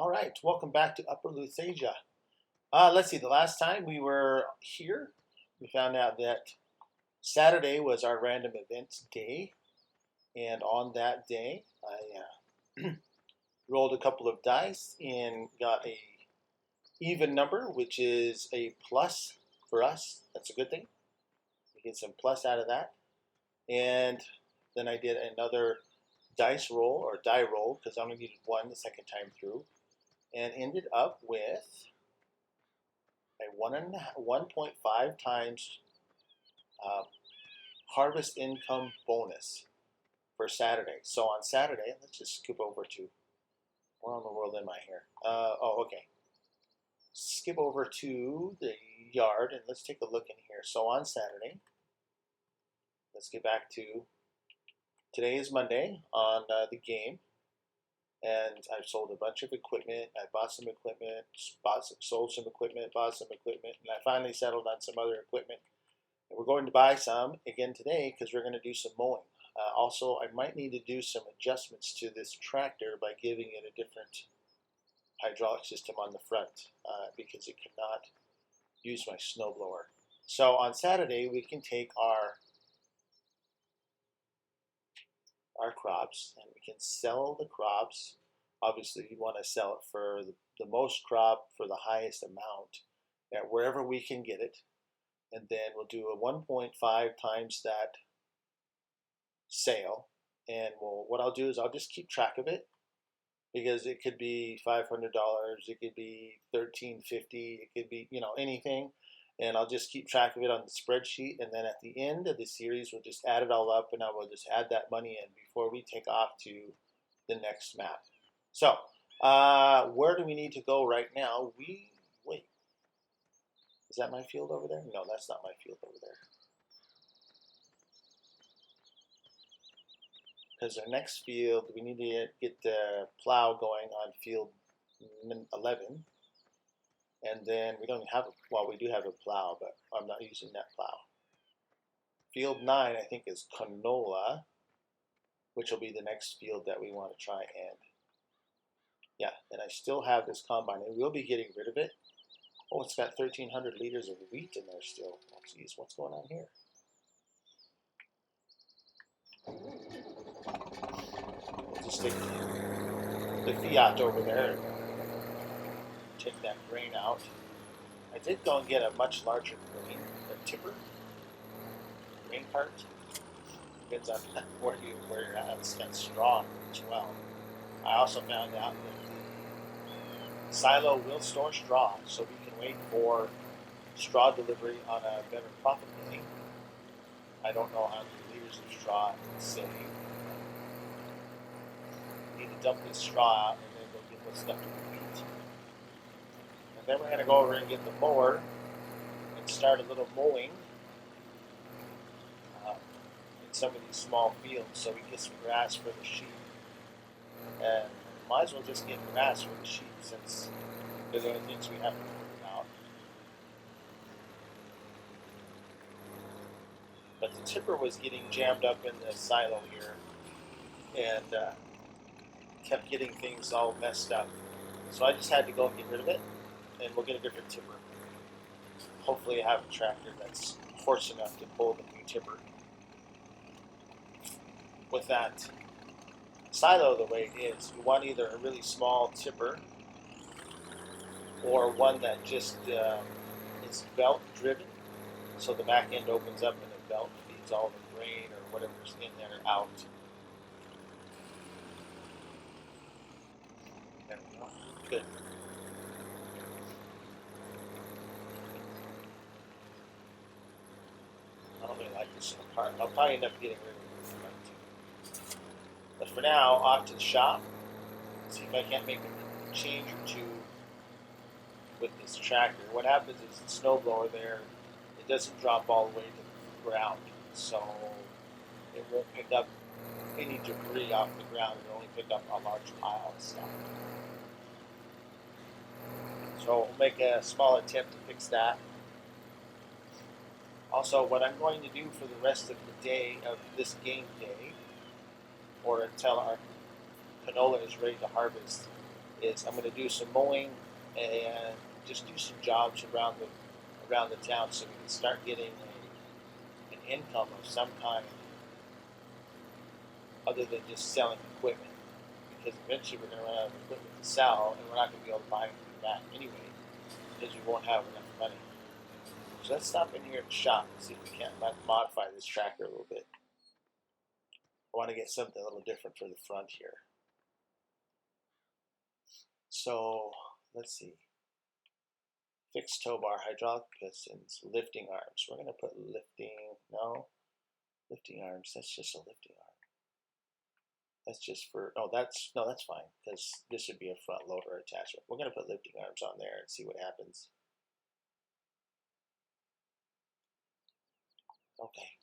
All right, welcome back to Upper Lusatia. Let's see, the last time we were here, we found out that Saturday was our random events day, and on that day, I rolled a couple of dice and got a even number, which is a plus for us. That's a good thing. We get some plus out of that. And then I did another dice roll or die roll because I only needed one the second time through, and ended up with a 1.5 times harvest income bonus for Saturday. So on Saturday, let's just skip over to, where in the world am I here? Okay. Skip over to the yard and let's take a look in here. So on Saturday, let's get back to, today is Monday on the game. And I've sold a bunch of equipment. I bought some equipment, sold some equipment, bought some equipment, and I finally settled on some other equipment. And we're going to buy some again today because we're going to do some mowing. Also, I might need to do some adjustments to this tractor by giving it a different hydraulic system on the front because it cannot use my snowblower. So on Saturday, we can take our crops and we can sell the crops. Obviously, you want to sell it for the most crop for the highest amount at wherever we can get it. And then we'll do a 1.5 times that sale. And what I'll do is I'll just keep track of it because it could be $500, it could be $1,350, it could be anything. And I'll just keep track of it on the spreadsheet. And then at the end of the series, we'll just add it all up and I will just add that money in before we take off to the next map. So, where do we need to go right now? Wait, is that my field over there? No, that's not my field over there. Because our next field, we need to get the plow going on field 11. And then we don't have, we do have a plow, but I'm not using that plow. Field 9, I think, is canola, which will be the next field that we want to try and, and I still have this combine. I will be getting rid of it. Oh, it's got 1,300 liters of wheat in there still. Oh, geez, what's going on here? We'll just take the Fiat over there and take that grain out. I did go and get a much larger grain, a tipper, grain cart. Depends on where you're at. It's got straw as well. I also found out that the silo will store straw, so we can wait for straw delivery on a better profit day. I don't know how many liters of straw it's saving. We need to dump this straw out and then go get what's left of the wheat. And then we're going to go over and get the mower and start a little mowing in some of these small fields so we get some grass for the sheep. And might as well just get grass for the sheep since they're the only things we have to worry about. But the tipper was getting jammed up in the silo here and kept getting things all messed up. So I just had to go and get rid of it, and we'll get a different tipper. Hopefully I have a tractor that's horse enough to pull the new tipper. With that silo the way it is, you want either a really small tipper or one that just is belt driven, so the back end opens up and the belt feeds all the grain or whatever's in there out. There we go. Good. I don't really like this part. I'll probably end up getting rid of it. But for now, off to the shop. See if I can't make a change or two with this tractor. What happens is the snowblower there, it doesn't drop all the way to the ground, so it won't pick up any debris off the ground. It'll only pick up a large pile of stuff. So we'll make a small attempt to fix that. Also, what I'm going to do for the rest of the day of this game day, or until our canola is ready to harvest, is I'm going to do some mowing and just do some jobs around the town so we can start getting an income of some kind other than just selling equipment. Because eventually we're going to run out of equipment to sell, and we're not going to be able to buy anything back anyway, because we won't have enough money. So let's stop in here at the shop and see if we can't modify this tractor a little bit. I want to get something a little different for the front here. So let's see. Fixed tow bar, hydraulic pistons, lifting arms. We're going to put lifting arms. That's just a lifting arm. That's just for, that's fine, because this would be a front loader attachment. We're going to put lifting arms on there and see what happens. Okay.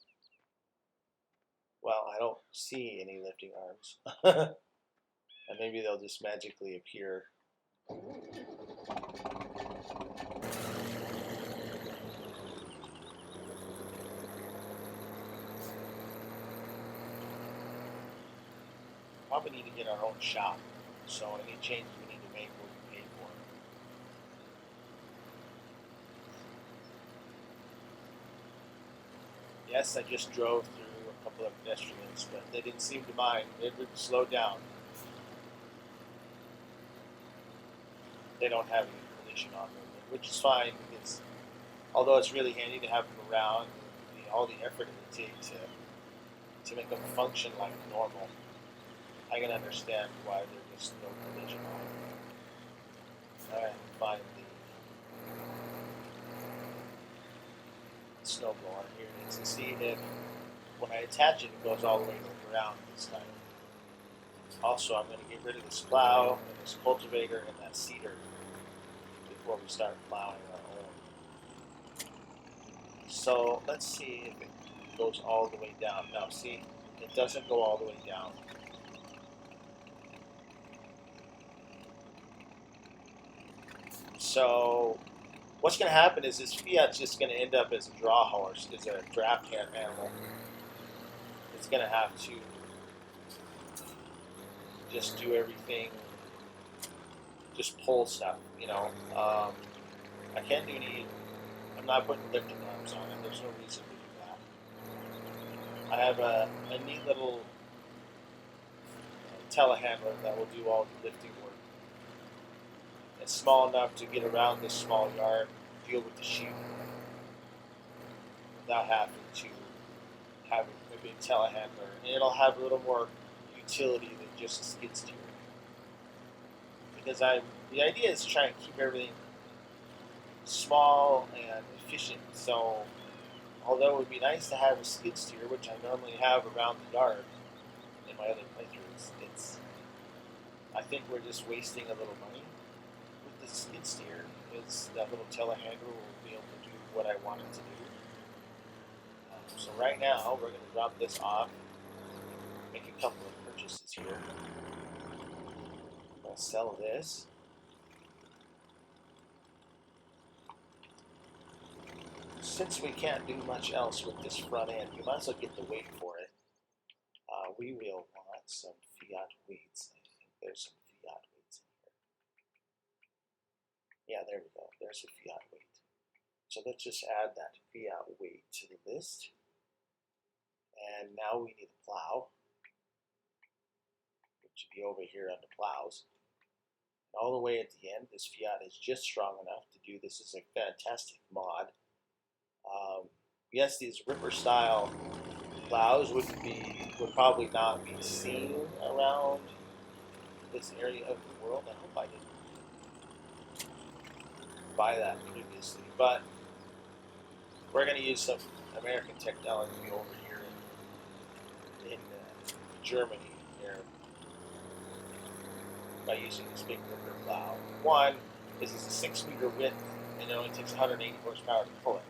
Well, I don't see any lifting arms. And maybe they'll just magically appear. Probably need to get our own shop. So any changes we need to make will be paid for. Yes, I just drove through a couple of pedestrians, but they didn't seem to mind. They would slow down. They don't have any collision on them, which is fine, because although it's really handy to have them around, all the effort it would take to make them function like normal, I can understand why there's just no collision on them. Alright, find the snowblower here it is, and see if when I attach it, it goes all the way to the ground this time. Also, I'm going to get rid of this plow and this cultivator and that seeder before we start plowing our own. So let's see if it goes all the way down. Now see, it doesn't go all the way down. So what's going to happen is this Fiat's just going to end up as a draw horse, as a draft animal. It's going to have to just do everything, just pull stuff, I can't do any, I'm not putting lifting arms on it. There's no reason to do that. I have a neat little telehandler that will do all the lifting work. It's small enough to get around this small yard, deal with the sheep, without having to have a big telehandler. And it'll have a little more utility than just a skid steer. Because the idea is to try and keep everything small and efficient. So, although it would be nice to have a skid steer, which I normally have around the yard in my other playthroughs, I think we're just wasting a little money with the skid steer, because that little telehandler will be able to do what I want it to do. So right now, we're going to drop this off, make a couple of purchases here. I'll sell this. Since we can't do much else with this front end, we might as well get the weight for it. We will want some Fiat weights. I think there's some Fiat weights in here. Yeah, there we go. There's a Fiat weight. So let's just add that Fiat weight to the list. And now we need a plow, which should be over here under plows. And all the way at the end, this Fiat is just strong enough to do this. Is a fantastic mod. Yes, these Ripper style plows would probably not be seen around this area of the world. I hope I didn't buy that previously, but we're going to use some American technology over here in Germany here by using this big Ripper plow. One is it's a 6 meter width and it only takes 180 horsepower to pull it.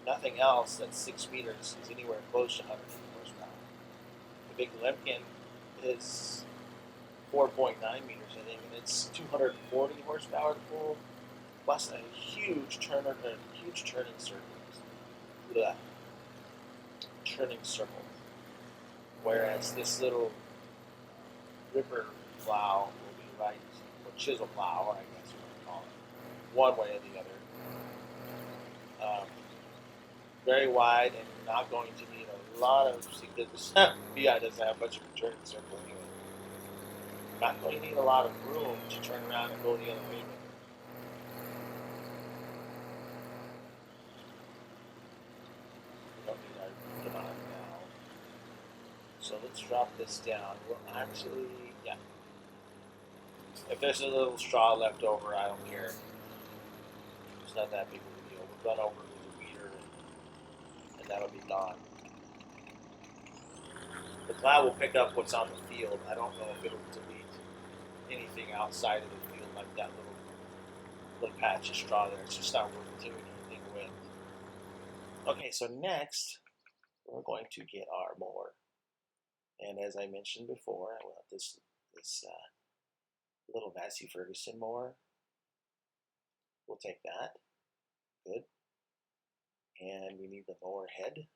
Nothing else that's 6 meters is anywhere close to 180 horsepower. The big Lemkin is 4.9 meters, I think, and it's 240 horsepower to pull, plus a huge turning circle. Look at that. Turning circle. Whereas this little Ripper plow will be right, what chisel plow, I guess you want to call it, one way or the other. Very wide, and you're not going to need a lot of, because VI doesn't have much of a turning circle anyway. Not going to need a lot of room to turn around and go the other way with it. We don't need our command now. So let's drop this down. We'll actually, yeah. If there's a little straw left over, I don't care. It's not that big of a deal. We'll run over with the weeder, and that'll be gone. The plow will pick up what's on the field. I don't know if it'll delete anything outside of the field, like that little patch of straw there. It's just not worth doing anything with. Okay, so next we're going to get our mower, and as I mentioned before, I want this little Massey Ferguson mower. We'll take that. Good. And we need the mower head,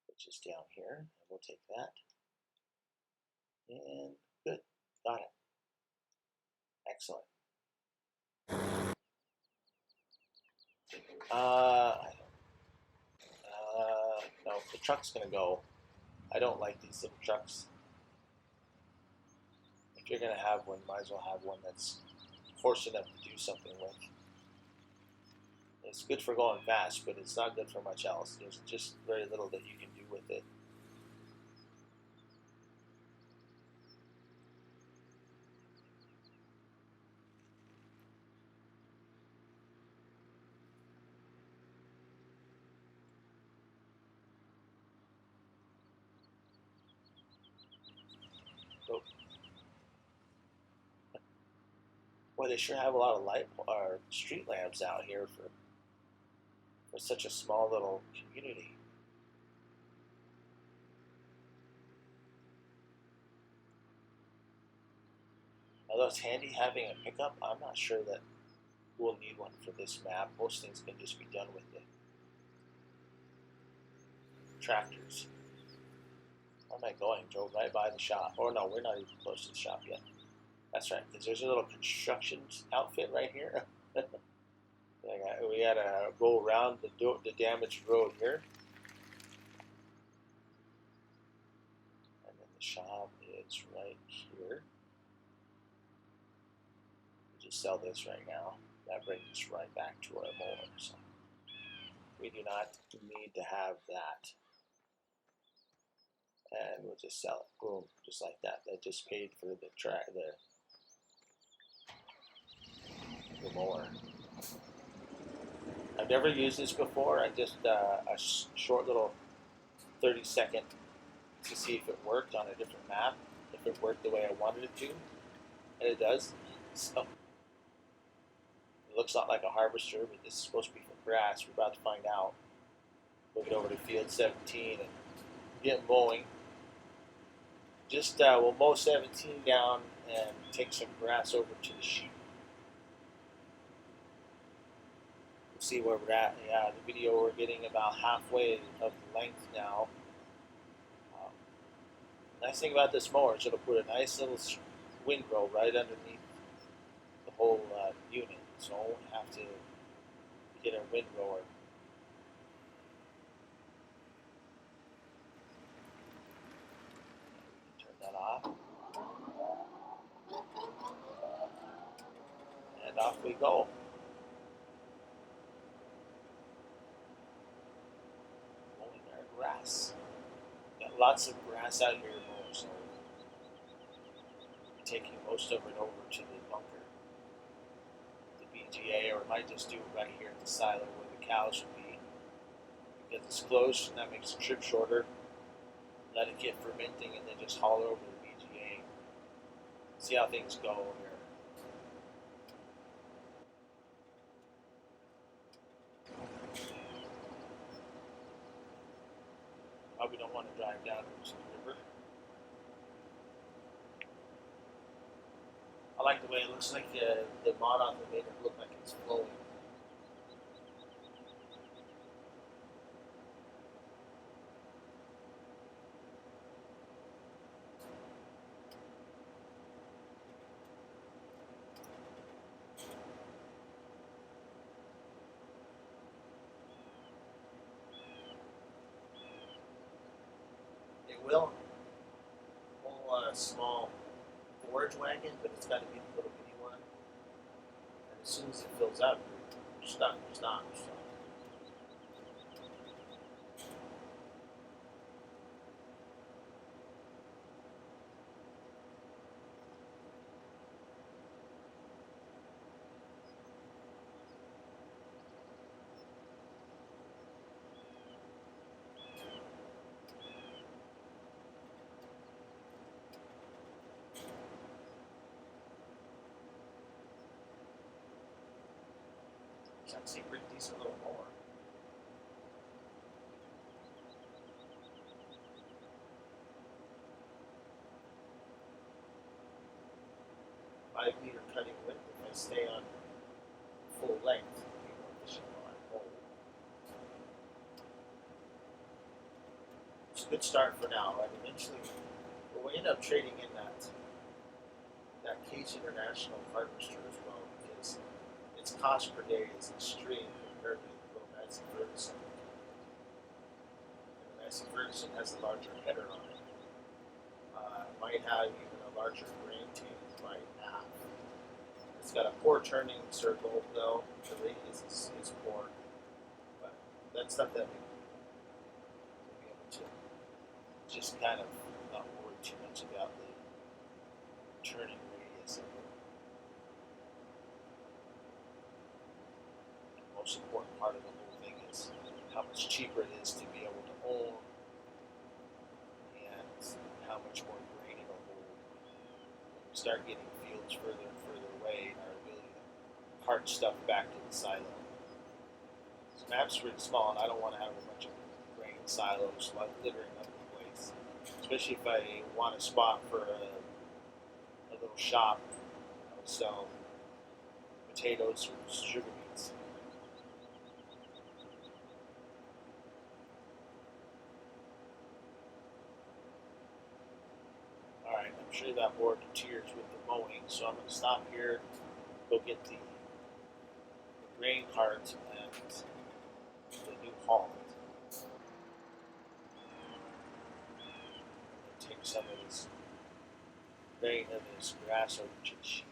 which is down here, and we'll take that. And good. Got it. Excellent. No, the truck's gonna go. I don't like these little trucks. If you're gonna have one, might as well have one that's force enough to do something with. It's good for going fast, but it's not good for much else. There's just very little that you can do with it. So, boy, they sure have a lot of light or street lamps out here for such a small little community. Although it's handy having a pickup, I'm not sure that we'll need one for this map. Most things can just be done with the tractors. Where am I going? Drove right by the shop. Or no, we're not even close to the shop yet. That's right, because there's a little construction outfit right here. We gotta go around the damaged road here. And then the shop is right here. We just sell this right now. That brings us right back to our mower. So we do not need to have that. And we'll just sell it. Boom, just like that. That just paid for the mower. I've never used this before. I just a short little 30-second to see if it worked on a different map, if it worked the way I wanted it to, and it does. So it looks not like a harvester, but this is supposed to be for grass. We're about to find out. We'll get over to field 17 and get mowing. Just we'll mow 17 down and take some grass over to the sheep. We'll see where we're at. Yeah, the video, we're getting about halfway of the length now. Nice thing about this mower is it'll put a nice little windrow right underneath the whole unit, so I won't have to get a windrower. Turn that off. And off we go. Mowing our grass. Got lots of grass out here, so we're taking most of it over to the bunker, the BGA, or I might just do it right here at the silo where the cows would be. Because it's close, and that makes the trip shorter. Let it get fermenting, and then just haul it over to the BGA. See how things go here. Probably don't want to drive down to the river. I like the way it looks like the mod on the made it look like it's flowing. will. Whole small forage wagon, but it's got to be the little bitty one. And as soon as it fills up, you're stuck. You're stopped. So. It's actually a pretty decent little mower. 5 meter cutting width. If I stay on full length, it'll be more efficient while I'm holding. It's a good start for now. And eventually, we'll end up trading in that Case International harvester as well, because its cost per day is extreme compared to the little Massey Ferguson. And the Massey Ferguson has a larger header on it. Might have even a larger grain tank by half. It's got a poor turning circle, though. The radius is poor. But that's not that big. We'll be able to just kind of not worry too much about the turning radius of it. The most important part of the whole thing is how much cheaper it is to be able to own and how much more grain it'll hold. When we start getting fields further and further away, our ability to cart stuff back to the silo. This map's pretty small, and I don't want to have a bunch of grain silos littering up the place. Especially if I want a spot for a little shop, sell potatoes or sugar beets. Alright, I'm sure that bored to tears with the mowing, so I'm going to stop here, go get the grain cart and the New Holland. Take some of this grain and this grass over to the sheep.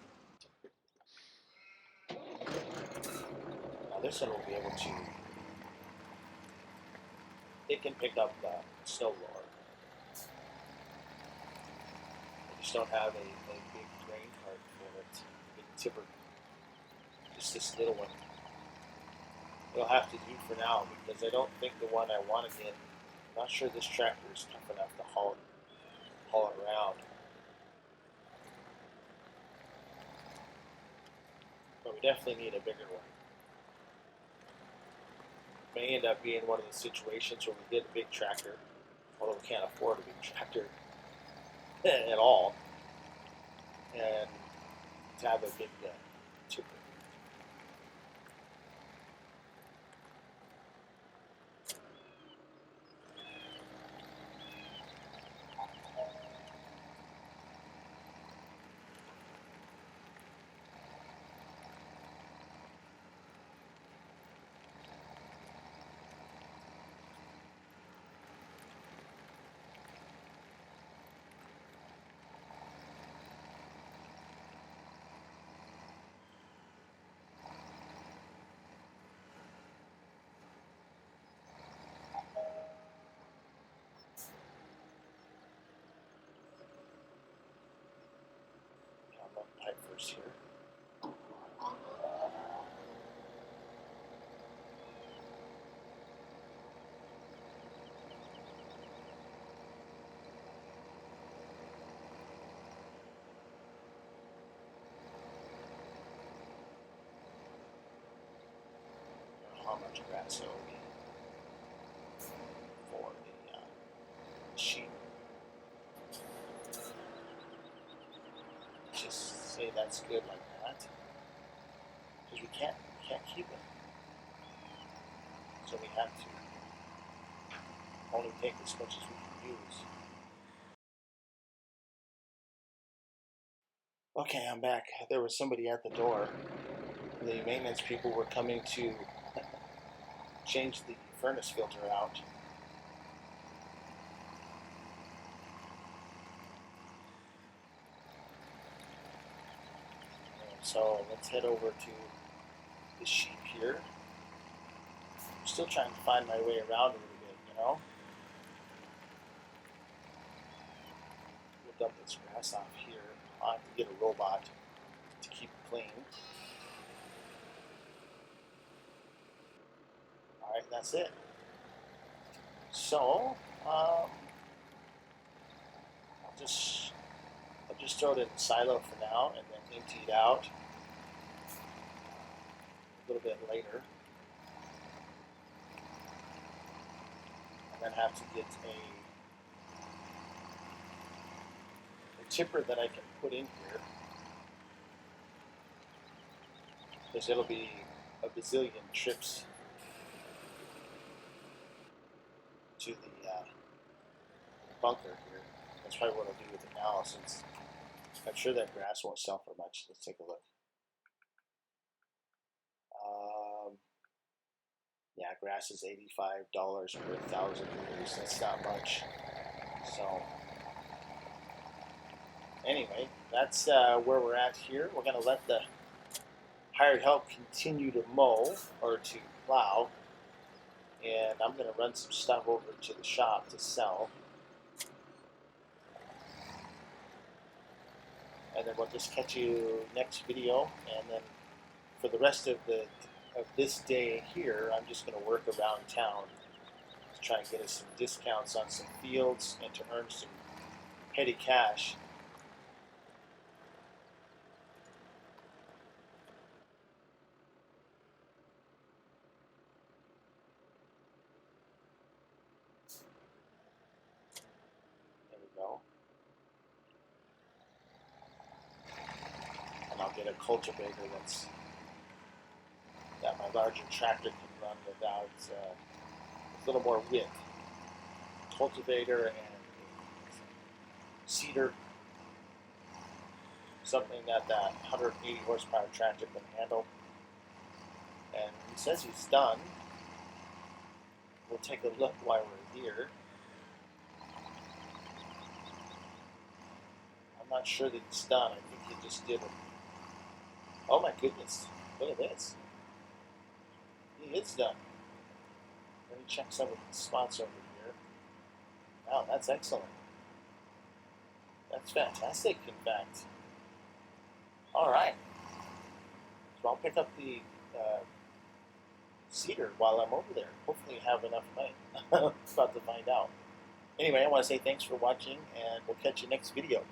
Now this one will be able to, it can pick up the snow blower. I just don't have a big grain cart for it, big tipper. Just this little one. It'll have to do for now because I don't think the one I want to get, I'm not sure this tractor is tough enough to haul it around. But we definitely need a bigger one. May end up being one of the situations where we get a big tractor, although we can't afford a big tractor at all, and to have a big tipper. Pipe first here. How much grass there will be for the sheep. Just say that's good like that, because we can't keep it, so we have to only take as much as we can use. Okay, I'm back. There was somebody at the door. The maintenance people were coming to change the furnace filter out. So let's head over to the sheep here. I'm still trying to find my way around a little bit, you know. We'll dump this grass off here. I'll have to get a robot to keep it clean. Alright, that's it. So, I'll just throw it in the silo for now and then empty it out a little bit later. And then have to get a tipper that I can put in here, because it'll be a bazillion trips to the bunker here. That's probably what I'll do with it now, since I'm sure that grass won't sell for much. Let's take a look. Yeah, grass is $85 per 1,000 liters. That's not much. So anyway, that's where we're at here. We're going to let the hired help continue to mow or to plow, and I'm going to run some stuff over to the shop to sell. And then we'll just catch you next video, and then for the rest of this day here, I'm just going to work around town to try and get us some discounts on some fields and to earn some petty cash. There we go. And I'll get a cultivator that my larger tractor can run without a little more width. Cultivator and seeder, something that 180 horsepower tractor can handle. And he says he's done. We'll take a look while we're here. I'm not sure that he's done. I think he just did it. Oh my goodness, look at this. He is done. Let me check some of the spots over here. Wow, that's excellent. That's fantastic, in fact. Alright. So I'll pick up the cedar while I'm over there. Hopefully have enough money. About to find out. Anyway, I want to say thanks for watching, and we'll catch you next video.